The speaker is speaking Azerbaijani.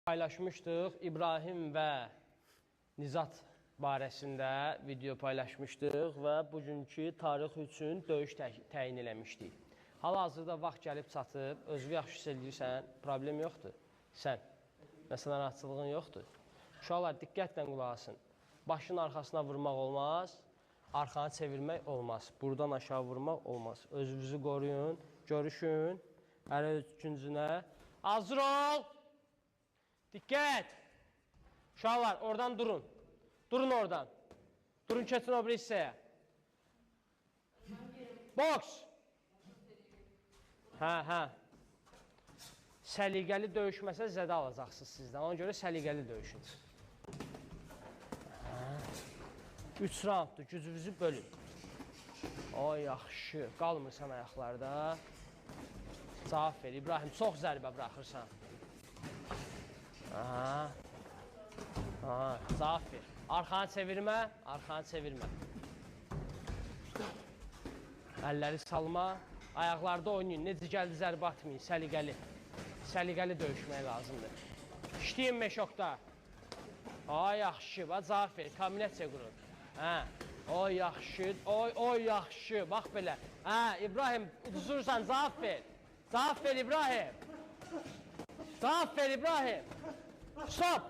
Paylaşmışdıq İbrahim və Nizat barəsində video paylaşmışdıq və bugünkü tarix üçün döyüş təyin eləmişdik. Hal-hazırda vaxt gəlib çatıb, özünü yaxşı hiss edirsən, problem yoxdur. Sən, məsələn, rahatçılığın yoxdur. Uşaqlar, diqqətlə qulaq asın. Başın arxasına vurmaq olmaz, arxanı çevirmək olmaz. Buradan aşağı vurmaq olmaz. Özünüzü qoruyun, görüşün, ələ öz güncünə. Hazır ol! Diqqət! Uşaqlar, oradan durun. Durun oradan. Durun, keçin o bir hissəyə. Boks! Hə. Səliqəli döyüşməsə zədə alacaqsınız sizdən. Ona görə səliqəli döyüşün. 3 rounddur, gücünüzü bölün. O, yaxşı. Qalmırsan ayaqlarda. Cavab ver, İbrahim. Çox zərbə buraxırsan. Cavab ver. Arxanı çevirmə, arxanı çevirmə. Əlləri salma, ayaqlarda oynayın. Necə gəldi zərbə atmayın, səliqəli. Səliqəli döyüşmək lazımdır. İşləyin meşokda. O, yaxşı, cavab ver, kombinasiya qurun. O, yaxşı, o, yaxşı, bax belə. İbrahim, uduzursan, cavab ver. Cavab ver, İbrahim. Cavab ver, İbrahim. Stop!